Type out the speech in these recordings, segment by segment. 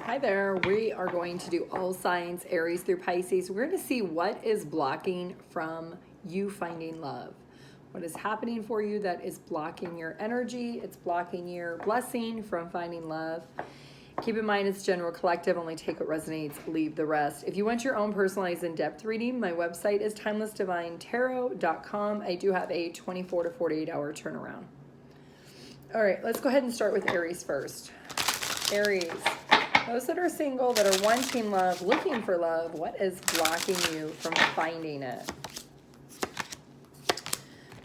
Hi there. We are going to do all signs, Aries through Pisces. We're going to see what is blocking from you finding love. What is happening for you that is blocking your energy. It's blocking your blessing from finding love. Keep in mind it's general collective. Only take what resonates, leave the rest. If you want your own personalized in-depth reading, my website is TimelessDivineTarot.com. I do have a 24 to 48 hour turnaround. All right, let's go ahead and start with Aries first. Aries. Those that are single, that are wanting love, looking for love, what is blocking you from finding it?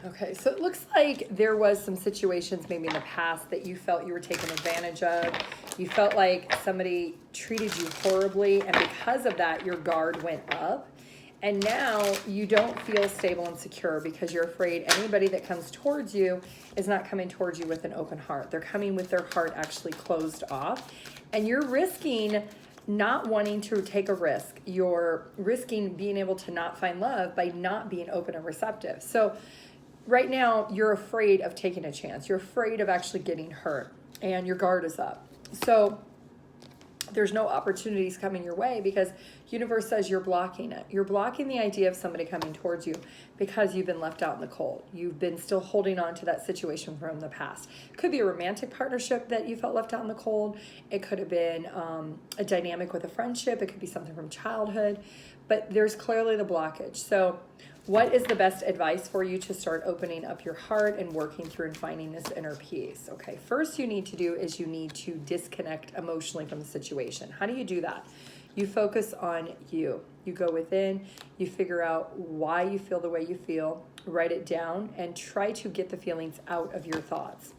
Okay, so it looks like there was some situations maybe in the past that you felt you were taken advantage of. You felt like somebody treated you horribly, and because of that, your guard went up. And now you don't feel stable and secure because you're afraid anybody that comes towards you is not coming towards you with an open heart. They're coming with their heart actually closed off. And you're risking not wanting to take a risk. You're risking being able to not find love by not being open and receptive. So right now you're afraid of taking a chance. You're afraid of actually getting hurt and your guard is up. So there's no opportunities coming your way because universe says you're blocking it. You're blocking the idea of somebody coming towards you because you've been left out in the cold. You've been still holding on to that situation from the past. It could be a romantic partnership that you felt left out in the cold. It could have been a dynamic with a friendship. It could be something from childhood, but there's clearly the blockage. So what is the best advice for you to start opening up your heart and working through and finding this inner peace? Okay, first you need to do is you need to disconnect emotionally from the situation. How do you do that? You focus on you. You go within, you figure out why you feel the way you feel, write it down, and try to get the feelings out of your thoughts.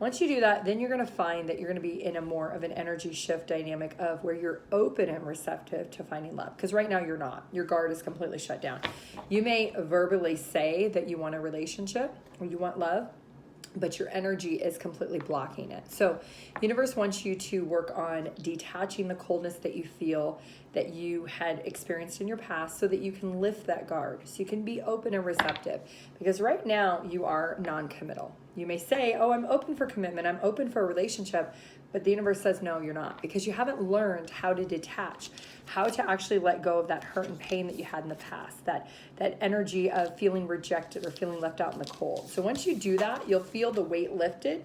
Once you do that, then you're going to find that you're going to be in a more of an energy shift dynamic of where you're open and receptive to finding love. Because right now you're not. Your guard is completely shut down. You may verbally say that you want a relationship or you want love, but your energy is completely blocking it. So universe wants you to work on detaching the coldness that you feel that you had experienced in your past so that you can lift that guard, so you can be open and receptive. Because right now you are non-committal. You may say, oh, I'm open for commitment, I'm open for a relationship, but the universe says, no, you're not, because you haven't learned how to detach, how to actually let go of that hurt and pain that you had in the past, that energy of feeling rejected or feeling left out in the cold. So once you do that, you'll feel the weight lifted.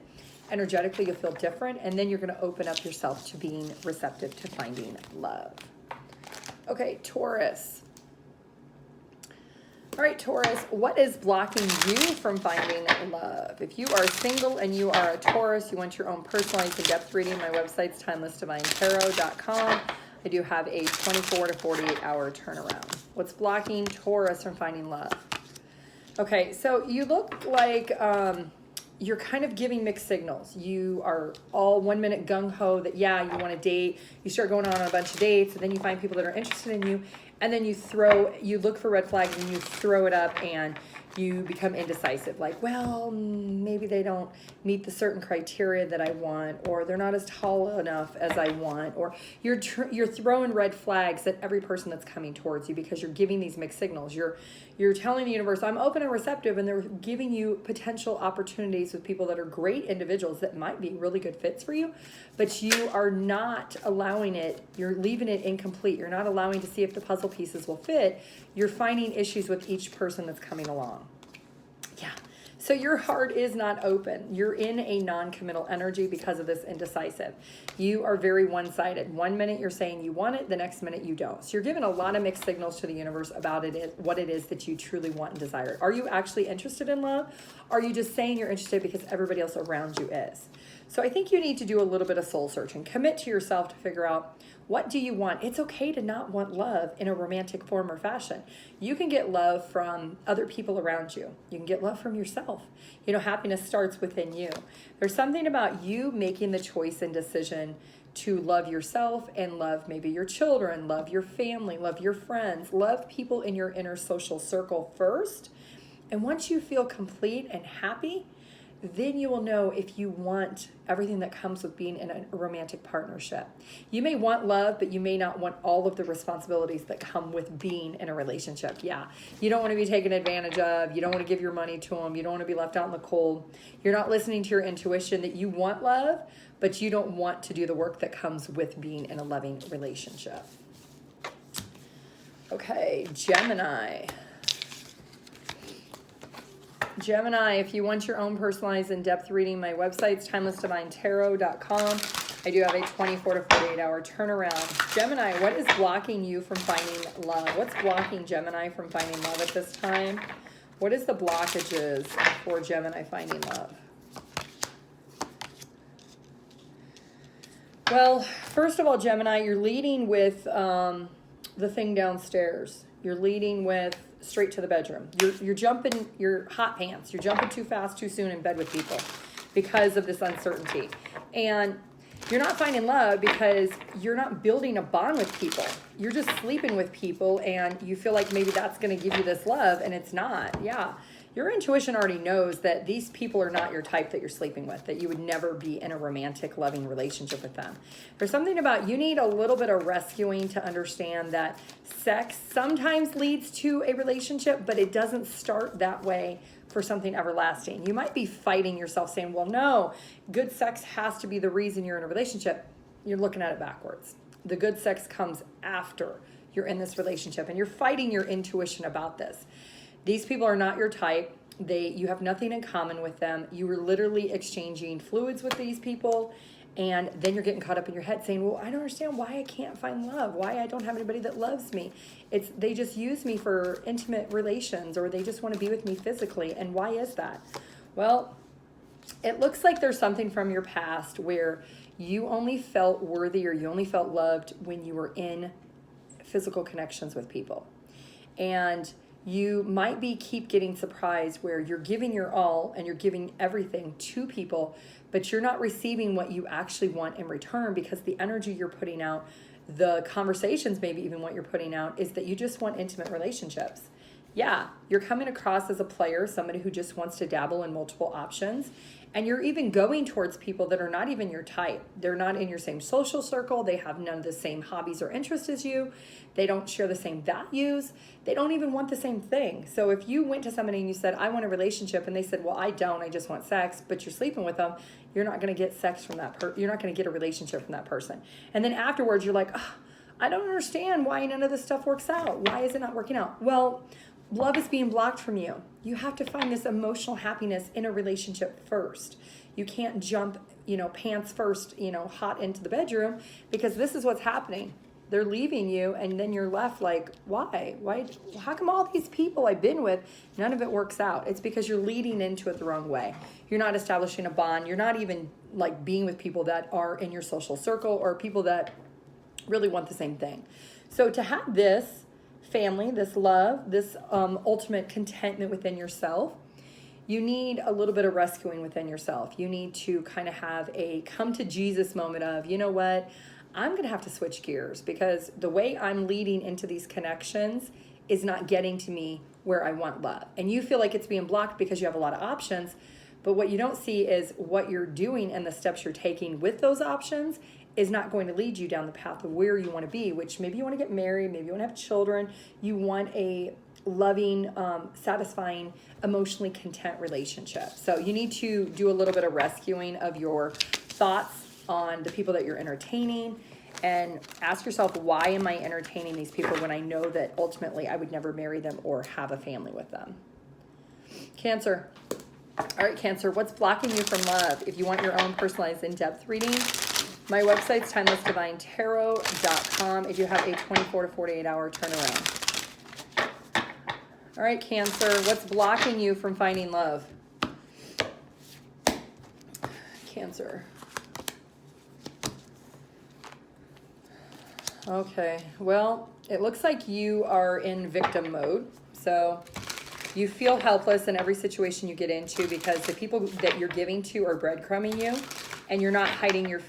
Energetically, you'll feel different, and then you're going to open up yourself to being receptive to finding love. Okay, Taurus. All right, Taurus, what is blocking you from finding love? If you are single and you are a Taurus, you want your own personalized in-depth reading, my website's TimelessDivineTarot.com. I do have a 24 to 48 hour turnaround. What's blocking Taurus from finding love? Okay, so you look like you're kind of giving mixed signals. You are all 1 minute gung-ho that, yeah, you want to date. You start going on a bunch of dates, and then you find people that are interested in you, and then you look for red flags, and you throw it up, and you become indecisive. Like, well, maybe they don't meet the certain criteria that I want, or they're not as tall enough as I want, or you're throwing red flags at every person that's coming towards you because you're giving these mixed signals. You're telling the universe, I'm open and receptive, and they're giving you potential opportunities with people that are great individuals that might be really good fits for you, but you are not allowing it. You're leaving it incomplete. You're not allowing to see if the puzzle pieces will fit. You're finding issues with each person that's coming along. Yeah. So your heart is not open. You're in a non-committal energy because of this indecisive. You are very one-sided. 1 minute you're saying you want it, the next minute you don't. So you're giving a lot of mixed signals to the universe about what it is that you truly want and desire. Are you actually interested in love? Are you just saying you're interested because everybody else around you is? So I think you need to do a little bit of soul searching. Commit to yourself to figure out, what do you want? It's okay to not want love in a romantic form or fashion. You can get love from other people around you. You can get love from yourself. You know, happiness starts within you. There's something about you making the choice and decision to love yourself and love maybe your children, love your family, love your friends, love people in your inner social circle first. And once you feel complete and happy, then you will know if you want everything that comes with being in a romantic partnership. You may want love, but you may not want all of the responsibilities that come with being in a relationship. Yeah, you don't want to be taken advantage of. You don't want to give your money to them. You don't want to be left out in the cold. You're not listening to your intuition that you want love, but you don't want to do the work that comes with being in a loving relationship. Okay, Gemini. Gemini, if you want your own personalized in-depth reading, my website's TimelessDivineTarot.com. I do have a 24 to 48 hour turnaround. Gemini, what is blocking you from finding love? What's blocking Gemini from finding love at this time? What is the blockages for Gemini finding love? Well, first of all, Gemini, you're leading with the thing downstairs. You're leading with straight to the bedroom. You're jumping your hot pants. You're jumping too fast, too soon in bed with people because of this uncertainty. And you're not finding love because you're not building a bond with people. You're just sleeping with people and you feel like maybe that's going to give you this love, and it's not. Yeah. Your intuition already knows that these people are not your type that you're sleeping with, that you would never be in a romantic, loving relationship with them. There's something about you need a little bit of rescuing to understand that sex sometimes leads to a relationship, but it doesn't start that way for something everlasting. You might be fighting yourself saying, well, no, good sex has to be the reason you're in a relationship. You're looking at it backwards. The good sex comes after you're in this relationship, and you're fighting your intuition about this. These people are not your type. You have nothing in common with them. You are literally exchanging fluids with these people, and then you're getting caught up in your head saying, well, I don't understand why I can't find love, why I don't have anybody that loves me. They just use me for intimate relations, or they just want to be with me physically, and why is that? Well, it looks like there's something from your past where you only felt worthy or you only felt loved when you were in physical connections with people. And you might keep getting surprised where you're giving your all and you're giving everything to people, but you're not receiving what you actually want in return, because the energy you're putting out, the conversations, maybe even what you're putting out, is that you just want intimate relationships. Yeah, you're coming across as a player, somebody who just wants to dabble in multiple options. And you're even going towards people that are not even your type. They're not in your same social circle. They have none of the same hobbies or interests as you. They don't share the same values. They don't even want the same thing. So if you went to somebody and you said, I want a relationship, and they said, well, I don't, I just want sex, but you're sleeping with them, you're not going to get sex from that person. You're not going to get a relationship from that person. And then afterwards, you're like, oh, I don't understand why none of this stuff works out. Why is it not working out? Well, love is being blocked from you. You have to find this emotional happiness in a relationship first. You can't jump, pants first, hot into the bedroom, because this is what's happening. They're leaving you, and then you're left like, why? How come all these people I've been with, none of it works out? It's because you're leading into it the wrong way. You're not establishing a bond. You're not even like being with people that are in your social circle or people that really want the same thing. So to have this family, this love, this ultimate contentment within yourself, you need a little bit of rescuing within yourself. You need to kind of have a come to Jesus moment of, you know what, I'm going to have to switch gears, because the way I'm leading into these connections is not getting to me where I want love. And you feel like it's being blocked because you have a lot of options, but what you don't see is what you're doing and the steps you're taking with those options is not going to lead you down the path of where you want to be, which maybe you want to get married, maybe you want to have children, you want a loving, satisfying, emotionally content relationship. So you need to do a little bit of rescuing of your thoughts on the people that you're entertaining, and ask yourself, why am I entertaining these people when I know that ultimately I would never marry them or have a family with them? Cancer. All right, Cancer, what's blocking you from love? If you want your own personalized in-depth reading, my website's TimelessDivineTarot.com. I do have a 24 to 48 hour turnaround. All right, Cancer, what's blocking you from finding love? Cancer. Okay, well, it looks like you are in victim mode. So you feel helpless in every situation you get into because the people that you're giving to are breadcrumbing you, and you're hiding your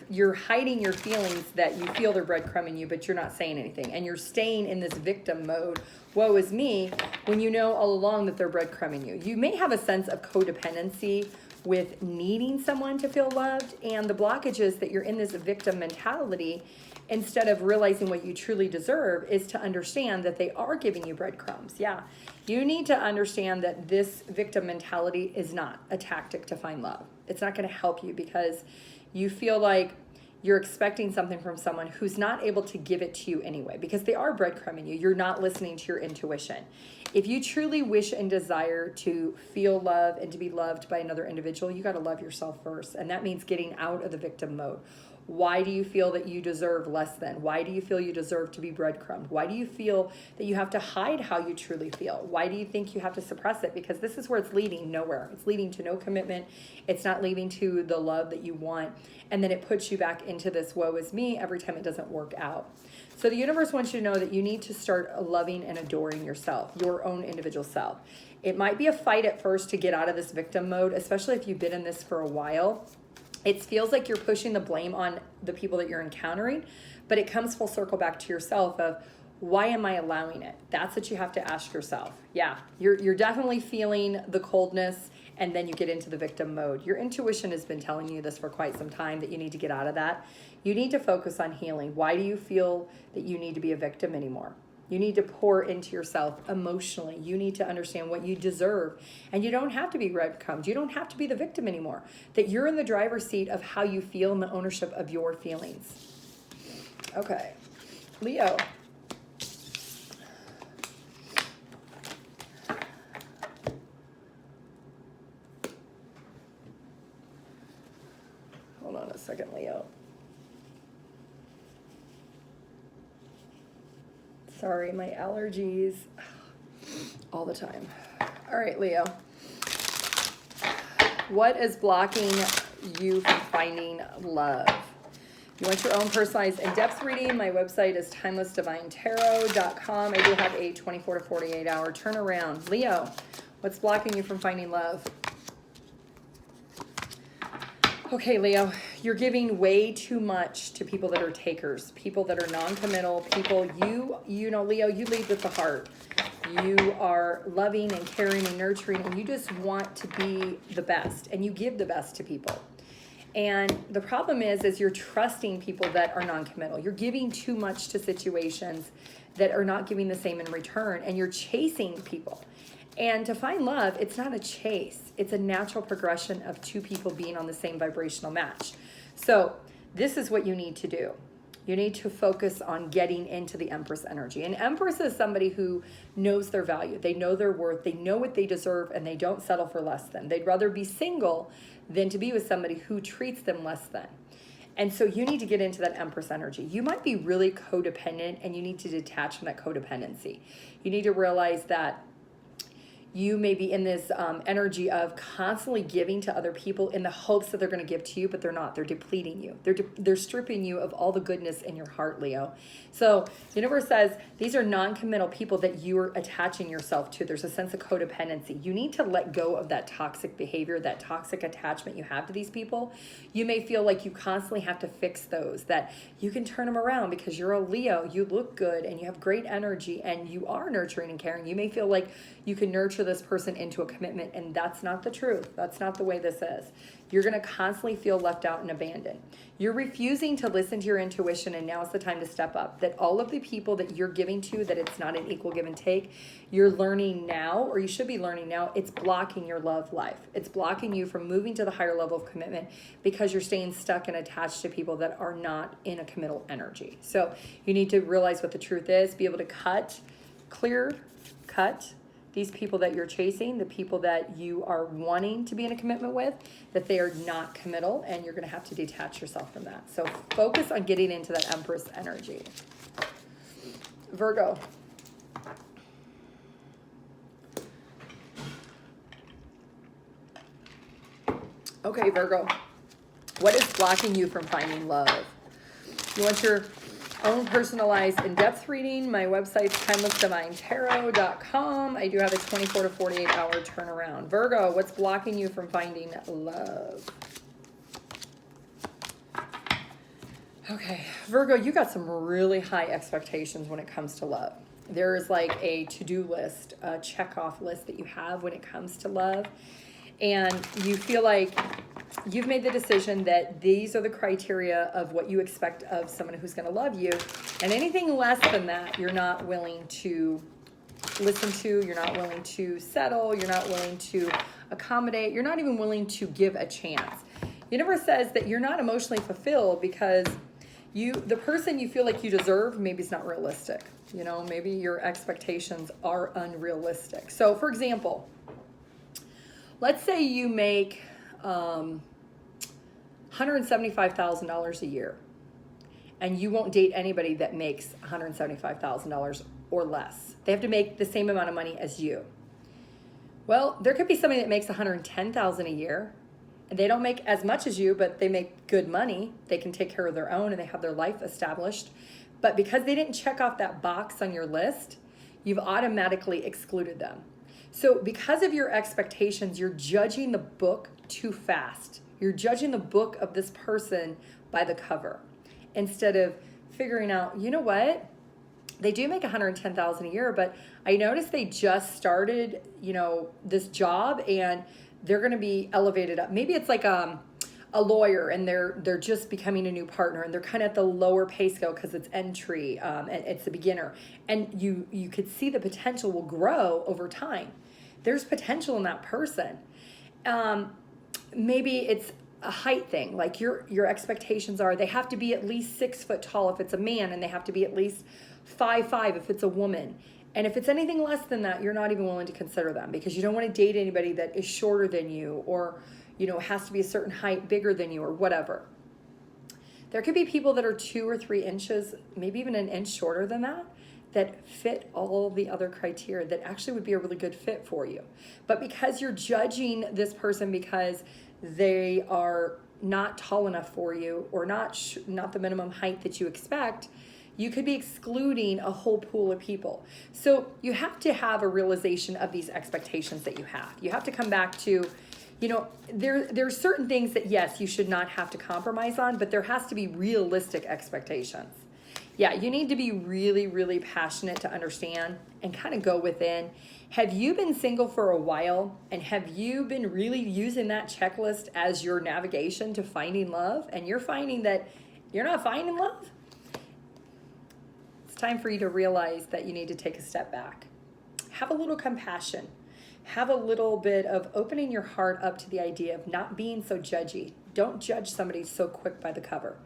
feelings that you feel they're breadcrumbing you, but you're not saying anything. And you're staying in this victim mode, woe is me, when you know all along that they're breadcrumbing you. You may have a sense of codependency with needing someone to feel loved, and the blockage is that you're in this victim mentality instead of realizing what you truly deserve is to understand that they are giving you breadcrumbs. Yeah, you need to understand that this victim mentality is not a tactic to find love. It's not going to help you because you feel like you're expecting something from someone who's not able to give it to you anyway, because they are breadcrumbing you. You're not listening to your intuition. If you truly wish and desire to feel love and to be loved by another individual, you got to love yourself first. And that means getting out of the victim mode. Why do you feel that you deserve less than? Why do you feel you deserve to be breadcrumbed? Why do you feel that you have to hide how you truly feel? Why do you think you have to suppress it? Because this is where it's leading nowhere. It's leading to no commitment. It's not leading to the love that you want. And then it puts you back into this woe is me every time it doesn't work out. So the universe wants you to know that you need to start loving and adoring yourself, your own individual self. It might be a fight at first to get out of this victim mode, especially if you've been in this for a while. It feels like you're pushing the blame on the people that you're encountering, but it comes full circle back to yourself of, why am I allowing it? That's what you have to ask yourself. Yeah, you're definitely feeling the coldness, and then you get into the victim mode. Your intuition has been telling you this for quite some time, that you need to get out of that. You need to focus on healing. Why do you feel that you need to be a victim anymore? You need to pour into yourself emotionally. You need to understand what you deserve. And you don't have to be breadcrumbed. You don't have to be the victim anymore. That you're in the driver's seat of how you feel and the ownership of your feelings. Okay. Leo. Hold on a second, Leo. Sorry, my allergies all the time. All right, Leo. What is blocking you from finding love? If you want your own personalized in-depth reading, my website is TimelessDivineTarot.com. I do have a 24 to 48 hour turnaround. Leo, what's blocking you from finding love? Okay, Leo, you're giving way too much to people that are takers, people that are non-committal, people you know, Leo, you lead with the heart. You are loving and caring and nurturing, and you just want to be the best, and you give the best to people. And the problem is you're trusting people that are non-committal. You're giving too much to situations that are not giving the same in return, and you're chasing people. And to find love, it's not a chase. It's a natural progression of two people being on the same vibrational match. So this is what you need to do. You need to focus on getting into the Empress energy. And Empress is somebody who knows their value. They know their worth. They know what they deserve, and they don't settle for less than. They'd rather be single than to be with somebody who treats them less than. And so you need to get into that Empress energy. You might be really codependent, and you need to detach from that codependency. You need to realize that you may be in this energy of constantly giving to other people in the hopes that they're going to give to you, but they're not. They're depleting you. They're stripping you of all the goodness in your heart, Leo. So the universe says these are non-committal people that you are attaching yourself to. There's a sense of codependency. You need to let go of that toxic behavior, that toxic attachment you have to these people. You may feel like you constantly have to fix those, that you can turn them around because you're a Leo. You look good and you have great energy and you are nurturing and caring. You may feel like you can nurture this person into a commitment, and that's not the truth. That's not the way this is. You're going to constantly feel left out and abandoned. You're refusing to listen to your intuition, and now is the time to step up. That all of the people that you're giving to, that it's not an equal give and take, you're learning now, or you should be learning now, it's blocking your love life. It's blocking you from moving to the higher level of commitment because you're staying stuck and attached to people that are not in a committal energy. So you need to realize what the truth is, be able to cut these people that you're chasing, the people that you are wanting to be in a commitment with, that they are not committal, and you're going to have to detach yourself from that. So focus on getting into that Empress energy. Virgo. Okay, Virgo. What is blocking you from finding love? You want your own personalized in-depth reading, my website's TimelessDivineTarot.com. I do have a 24 to 48 hour turnaround. Virgo, what's blocking you from finding love? Okay, Virgo, you got some really high expectations when it comes to love. There is like a to-do list, a check-off list that you have when it comes to love. and you feel like you've made the decision that these are the criteria of what you expect of someone who's going to love you, and anything less than that, you're not willing to listen to, you're not willing to settle, you're not willing to accommodate, you're not even willing to give a chance. Universe says that you're not emotionally fulfilled because the person you feel like you deserve, maybe it's not realistic. You know, maybe your expectations are unrealistic. So, for example, let's say you make $175,000 a year, and you won't date anybody that makes $175,000 or less. They have to make the same amount of money as you. Well, there could be somebody that makes $110,000 a year, and they don't make as much as you, but they make good money. They can take care of their own, and they have their life established. But because they didn't check off that box on your list, you've automatically excluded them. So because of your expectations, you're judging the book too fast. You're judging the book of this person by the cover instead of figuring out, you know what? They do make $110,000 a year, but I noticed they just started, you know, this job, and they're going to be elevated up. Maybe it's like a lawyer, and they're just becoming a new partner, and they're kind of at the lower pay scale because it's entry, and it's a beginner, and you could see the potential will grow over time. There's potential in that person. Maybe it's a height thing, like your expectations are they have to be at least 6 foot tall if it's a man, and they have to be at least 5'5" if it's a woman. And if it's anything less than that, you're not even willing to consider them because you don't want to date anybody that is shorter than you, or, you know, has to be a certain height bigger than you, or whatever. There could be people that are 2 or 3 inches, maybe even an inch shorter than that fit all the other criteria that actually would be a really good fit for you. But because you're judging this person because they are not tall enough for you, or not the minimum height that you expect, you could be excluding a whole pool of people. So you have to have a realization of these expectations that you have. You have to come back to, you know, there are certain things that, yes, you should not have to compromise on, but there has to be realistic expectations. Yeah, you need to be really, really passionate to understand and kind of go within. Have you been single for a while, and have you been really using that checklist as your navigation to finding love, and you're finding that you're not finding love? It's time for you to realize that you need to take a step back. Have a little compassion. Have a little bit of opening your heart up to the idea of not being so judgy. Don't judge somebody so quick by the cover.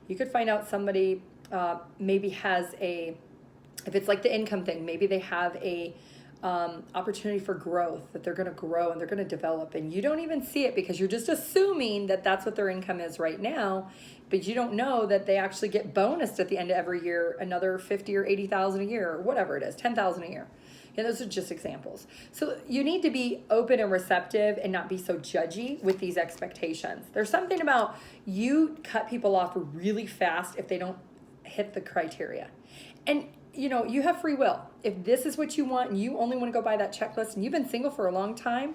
You could find out somebody maybe has if it's like the income thing, maybe they have a opportunity for growth, that they're going to grow and they're going to develop, and you don't even see it because you're just assuming that that's what their income is right now, but you don't know that they actually get bonused at the end of every year, another 50 or 80,000 a year, or whatever it is, 10,000 a year. And those are just examples. So you need to be open and receptive and not be so judgy with these expectations. There's something about you cut people off really fast if they don't hit the criteria. And you know, you have free will. If this is what you want and you only want to go by that checklist, and you've been single for a long time,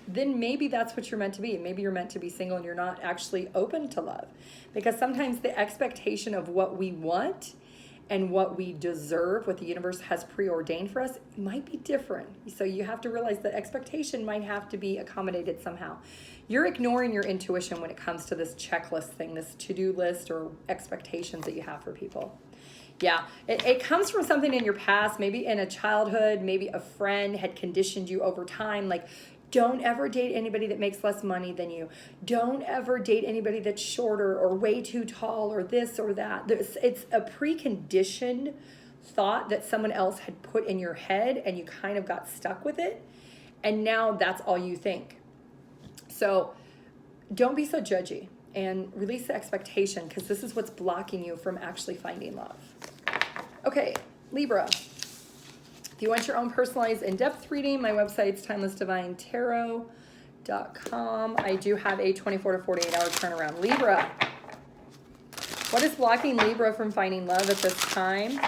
then maybe that's what you're meant to be. Maybe you're meant to be single and you're not actually open to love. Because sometimes the expectation of what we want and what we deserve, what the universe has preordained for us, might be different. So you have to realize that expectation might have to be accommodated somehow. You're ignoring your intuition when it comes to this checklist thing, this to-do list or expectations that you have for people. Yeah, it comes from something in your past, maybe in a childhood, maybe a friend had conditioned you over time, like, don't ever date anybody that makes less money than you. Don't ever date anybody that's shorter or way too tall or this or that. It's a preconditioned thought that someone else had put in your head, and you kind of got stuck with it, and now that's all you think. So don't be so judgy and release the expectation, because this is what's blocking you from actually finding love. Okay, Libra. If you want your own personalized in-depth reading, my website's TimelessDivineTarot.com. I do have a 24 to 48 hour turnaround. Libra. What is blocking Libra from finding love at this time?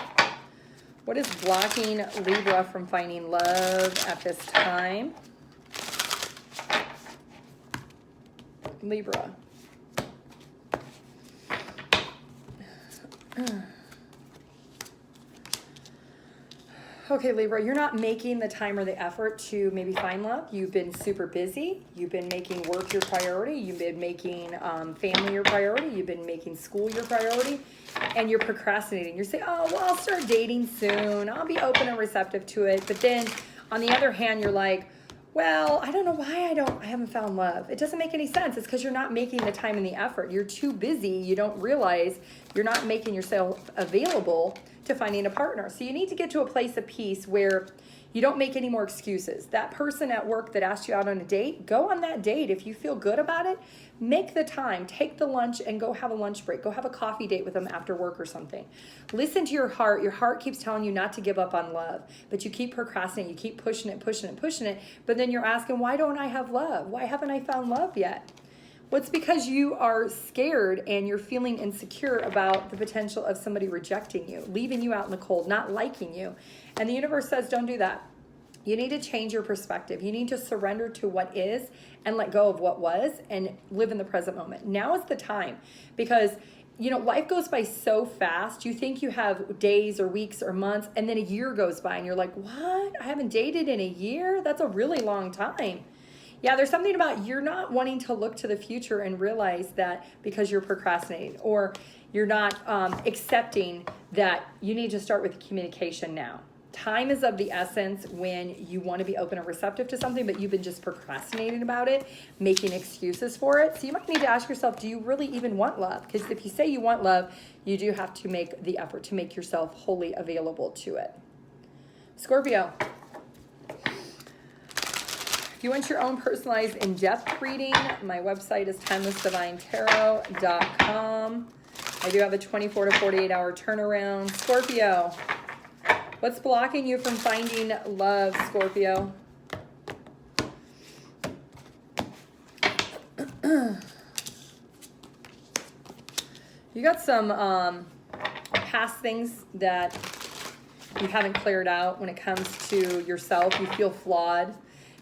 What is blocking Libra from finding love at this time? Libra. Okay, Libra, you're not making the time or the effort to maybe find love. You've been super busy. You've been making work your priority. You've been making family your priority. You've been making school your priority. And you're procrastinating. You're saying, oh, well, I'll start dating soon. I'll be open and receptive to it. But then on the other hand, you're like, well, I don't know why I haven't found love. It doesn't make any sense. It's because you're not making the time and the effort. You're too busy. You don't realize you're not making yourself available to finding a partner. So you need to get to a place of peace where you don't make any more excuses. That person at work that asked you out on a date, go on that date. If you feel good about it, make the time, take the lunch and go have a lunch break. Go have a coffee date with them after work or something. Listen to your heart. Your heart keeps telling you not to give up on love, but you keep procrastinating. You keep pushing it. But then you're asking, why don't I have love? Why haven't I found love yet? Well, it's because you are scared and you're feeling insecure about the potential of somebody rejecting you, leaving you out in the cold, not liking you. And the universe says, don't do that. You need to change your perspective. You need to surrender to what is and let go of what was and live in the present moment. Now is the time because, you know, life goes by so fast. You think you have days or weeks or months, and then a year goes by and you're like, what? I haven't dated in a year? That's a really long time. Yeah, there's something about you're not wanting to look to the future and realize that because you're procrastinating, or you're not accepting that you need to start with communication now. Time is of the essence when you want to be open and receptive to something, but you've been just procrastinating about it, making excuses for it. So you might need to ask yourself, do you really even want love? Because if you say you want love, you do have to make the effort to make yourself wholly available to it. Scorpio. If you want your own personalized in-depth reading, my website is TimelessDivineTarot.com. I do have a 24 to 48 hour turnaround. Scorpio, what's blocking you from finding love, Scorpio? You got some past things that you haven't cleared out when it comes to yourself. You feel flawed.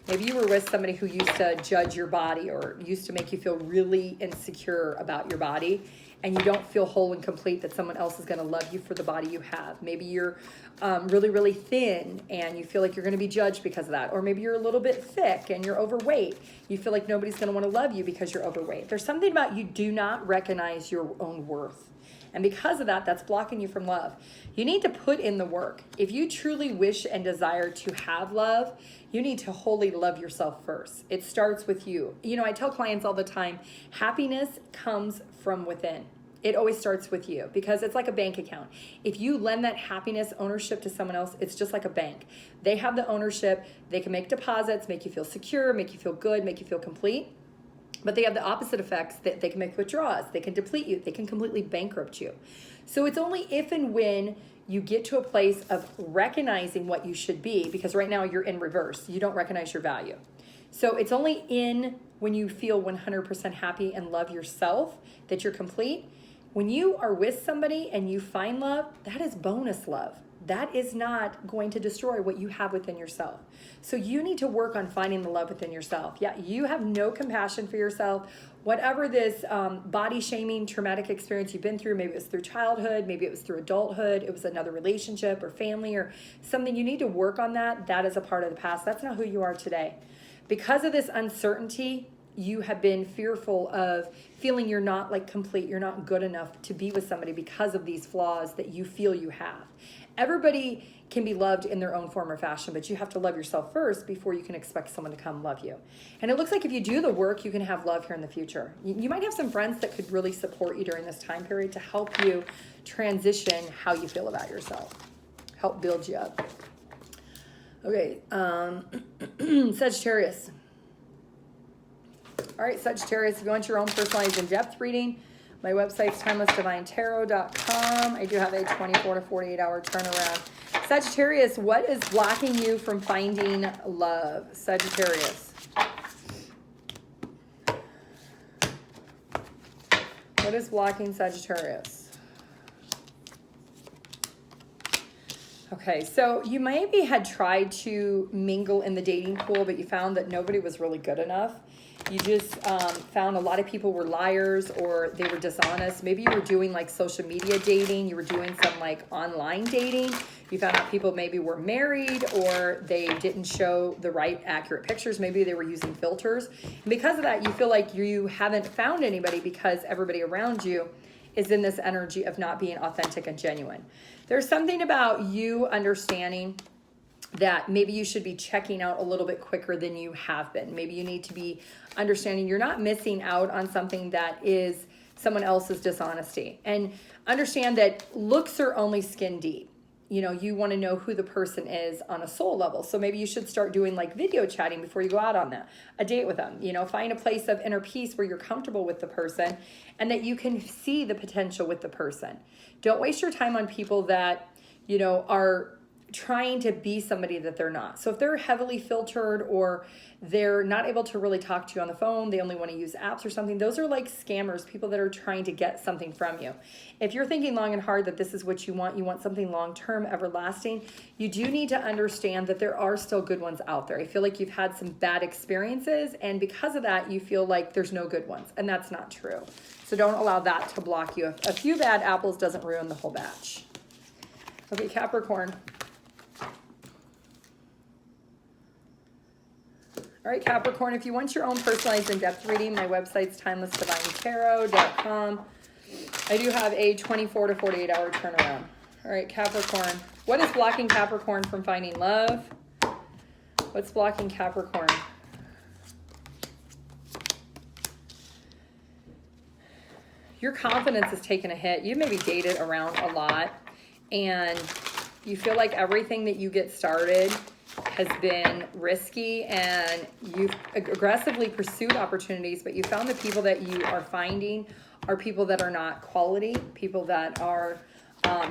Maybe you were with somebody who used to judge your body or used to make you feel really insecure about your body, and you don't feel whole and complete that someone else is going to love you for the body you have. Maybe you're really, really thin and you feel like you're going to be judged because of that. Or maybe you're a little bit thick and you're overweight. You feel like nobody's going to want to love you because you're overweight. There's something about you do not recognize your own worth. And because of that, that's blocking you from love. You need to put in the work. If you truly wish and desire to have love, you need to wholly love yourself first. It starts with you. You know, I tell clients all the time, happiness comes from within. It always starts with you because it's like a bank account. If you lend that happiness ownership to someone else, it's just like a bank. They have the ownership. They can make deposits, make you feel secure, make you feel good, make you feel complete. But they have the opposite effects that they can make withdrawals. They can deplete you. They can completely bankrupt you. So it's only if and when you get to a place of recognizing what you should be, because right now you're in reverse. You don't recognize your value. So it's only in when you feel 100% happy and love yourself that you're complete. When you are with somebody and you find love, that is bonus love. That is not going to destroy what you have within yourself. So you need to work on finding the love within yourself. Yeah, you have no compassion for yourself. Whatever this body shaming, traumatic experience you've been through, maybe it was through childhood, maybe it was through adulthood, it was another relationship or family or something, you need to work on that. That is a part of the past. That's not who you are today. Because of this uncertainty, you have been fearful of feeling you're not like complete, you're not good enough to be with somebody because of these flaws that you feel you have. Everybody can be loved in their own form or fashion, but you have to love yourself first before you can expect someone to come love you. And it looks like if you do the work, you can have love here in the future. You might have some friends that could really support you during this time period to help you transition how you feel about yourself, help build you up. Okay, Sagittarius. All right, Sagittarius, if you want your own personalized in-depth reading, my website's TimelessDivineTarot.com. I do have a 24 to 48 hour turnaround. Sagittarius, what is blocking you from finding love? Sagittarius. What is blocking Sagittarius? Okay, so you maybe had tried to mingle in the dating pool, but you found that nobody was really good enough. You just found a lot of people were liars or they were dishonest. Maybe you were doing like social media dating. You were doing some like online dating. You found out people maybe were married or they didn't show the right accurate pictures. Maybe they were using filters. And because of that, you feel like you haven't found anybody because everybody around you is in this energy of not being authentic and genuine. There's something about you understanding that maybe you should be checking out a little bit quicker than you have been. Maybe you need to be understanding you're not missing out on something that is someone else's dishonesty. And understand that looks are only skin deep. You know, you want to know who the person is on a soul level. So maybe you should start doing like video chatting before you go out on a date with them. You know, find a place of inner peace where you're comfortable with the person and that you can see the potential with the person. Don't waste your time on people that, you know, are trying to be somebody that they're not. So if they're heavily filtered or they're not able to really talk to you on the phone, they only want to use apps or something, those are like scammers, people that are trying to get something from you. If you're thinking long and hard that this is what you want something long-term, everlasting, you do need to understand that there are still good ones out there. I feel like you've had some bad experiences and because of that, you feel like there's no good ones, and that's not true. So don't allow that to block you. A few bad apples doesn't ruin the whole batch. Okay, Capricorn. All right, Capricorn, if you want your own personalized in-depth reading, my website's TimelessDivineTarot.com. I do have a 24 to 48 hour turnaround. All right, Capricorn. What is blocking Capricorn from finding love? What's blocking Capricorn? Your confidence is taking a hit. You maybe dated around a lot, and you feel like everything that you get started has been risky and you've aggressively pursued opportunities, but you found the people that you are finding are people that are not quality, people that are,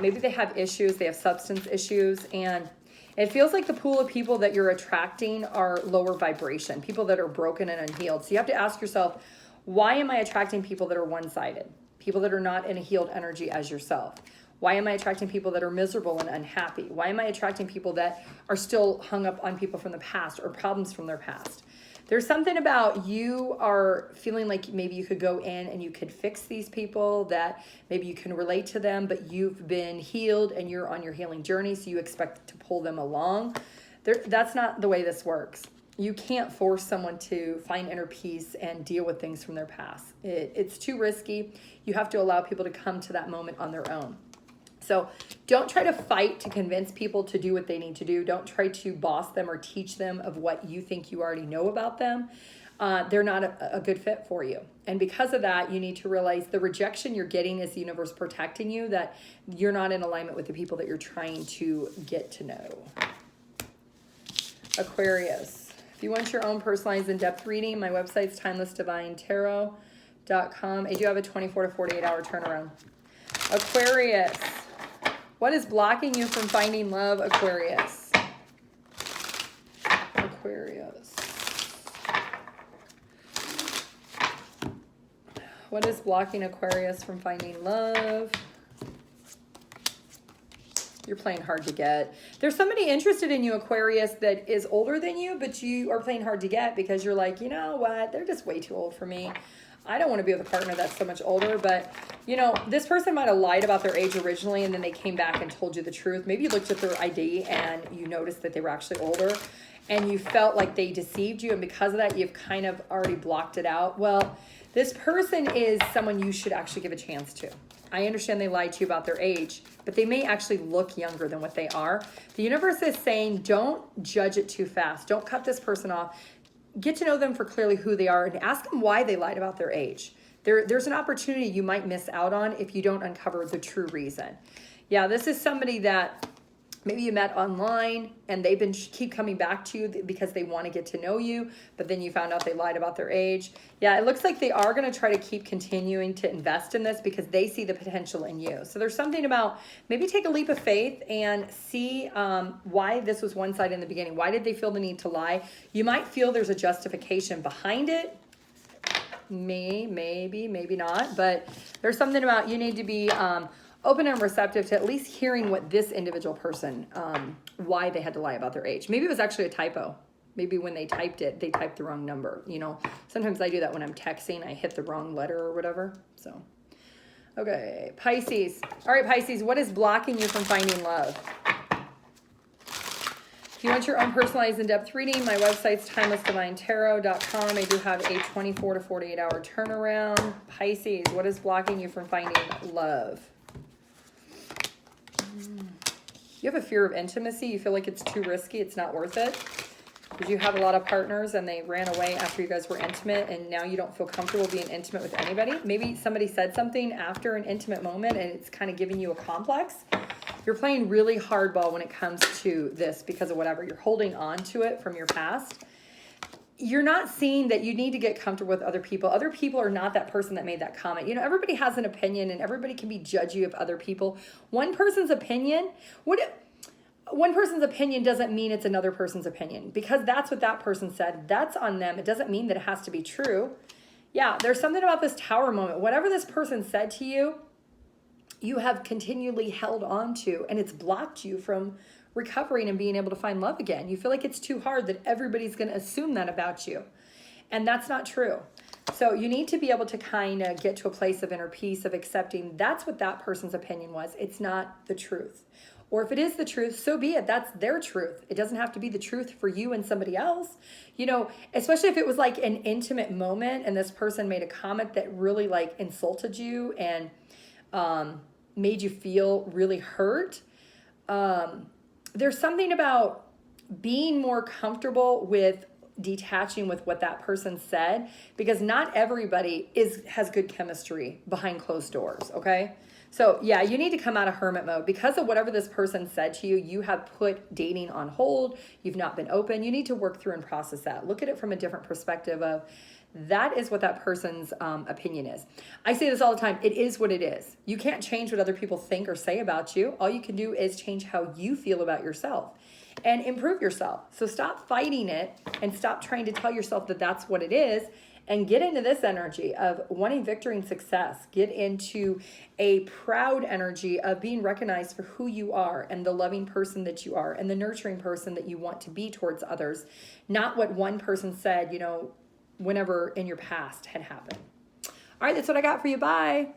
maybe they have issues, they have substance issues, and it feels like the pool of people that you're attracting are lower vibration, people that are broken and unhealed. So you have to ask yourself, why am I attracting people that are one-sided? People that are not in a healed energy as yourself? Why am I attracting people that are miserable and unhappy? Why am I attracting people that are still hung up on people from the past or problems from their past? There's something about you are feeling like maybe you could go in and you could fix these people, that maybe you can relate to them, but you've been healed and you're on your healing journey, so you expect to pull them along. That's not the way this works. You can't force someone to find inner peace and deal with things from their past. It's too risky. You have to allow people to come to that moment on their own. So don't try to fight to convince people to do what they need to do. Don't try to boss them or teach them of what you think you already know about them. They're not a good fit for you. And because of that, you need to realize the rejection you're getting is the universe protecting you, that you're not in alignment with the people that you're trying to get to know. Aquarius. If you want your own personalized in-depth reading, my website's TimelessDivineTarot.com. I do have a 24 to 48 hour turnaround. Aquarius. What is blocking you from finding love, Aquarius? Aquarius. What is blocking Aquarius from finding love? You're playing hard to get. There's somebody interested in you, Aquarius, that is older than you, but you are playing hard to get because you're like, you know what? They're just way too old for me. I don't want to be with a partner that's so much older, but you know, this person might have lied about their age originally and then they came back and told you the truth. Maybe you looked at their ID and you noticed that they were actually older and you felt like they deceived you, and because of that, you've kind of already blocked it out. Well, this person is someone you should actually give a chance to. I understand they lied to you about their age, but they may actually look younger than what they are. The universe is saying, don't judge it too fast. Don't cut this person off. Get to know them for clearly who they are and ask them why they lied about their age. There's an opportunity you might miss out on if you don't uncover the true reason. Yeah, this is somebody that maybe you met online and they've been keep coming back to you because they want to get to know you, but then you found out they lied about their age. Yeah, it looks like they are going to try to keep continuing to invest in this because they see the potential in you. So there's something about maybe take a leap of faith and see why this was one side in the beginning. Why did they feel the need to lie? You might feel there's a justification behind it. Maybe not, but there's something about you need to be open and receptive to at least hearing what this individual person, why they had to lie about their age. Maybe it was actually a typo. Maybe when they typed it, they typed the wrong number. You know, sometimes I do that when I'm texting. I hit the wrong letter or whatever. So, okay, Pisces. All right, Pisces, what is blocking you from finding love? If you want your own personalized in-depth reading, my website's TimelessDivineTarot.com. I do have a 24 to 48 hour turnaround. Pisces, what is blocking you from finding love? You have a fear of intimacy. You feel like it's too risky. It's not worth it. Did you have a lot of partners and they ran away after you guys were intimate and now you don't feel comfortable being intimate with anybody? Maybe somebody said something after an intimate moment and it's kind of giving you a complex. You're playing really hardball when it comes to this because of whatever. You're holding on to it from your past. You're not seeing that you need to get comfortable with other people. Other people are not that person that made that comment. You know, everybody has an opinion and everybody can be judgy of other people. One person's opinion doesn't mean it's another person's opinion because that's what that person said. That's on them. It doesn't mean that it has to be true. Yeah, there's something about this tower moment. Whatever this person said to you, you have continually held on to, and it's blocked you from recovering and being able to find love again. You feel like it's too hard, that everybody's going to assume that about you. And that's not true. So you need to be able to kind of get to a place of inner peace, of accepting that's what that person's opinion was. It's not the truth. Or if it is the truth, so be it. That's their truth. It doesn't have to be the truth for you and somebody else. You know, especially if it was like an intimate moment and this person made a comment that really like insulted you and made you feel really hurt. There's something about being more comfortable with detaching with what that person said, because not everybody has good chemistry behind closed doors, okay? So yeah, you need to come out of hermit mode. Because of whatever this person said to you, you have put dating on hold. You've not been open. You need to work through and process that. Look at it from a different perspective of that is what that person's opinion is. I say this all the time. It is what it is. You can't change what other people think or say about you. All you can do is change how you feel about yourself and improve yourself. So stop fighting it and stop trying to tell yourself that that's what it is, and get into this energy of wanting victory and success. Get into a proud energy of being recognized for who you are and the loving person that you are and the nurturing person that you want to be towards others, not what one person said, you know, whenever in your past had happened. All right, that's what I got for you. Bye.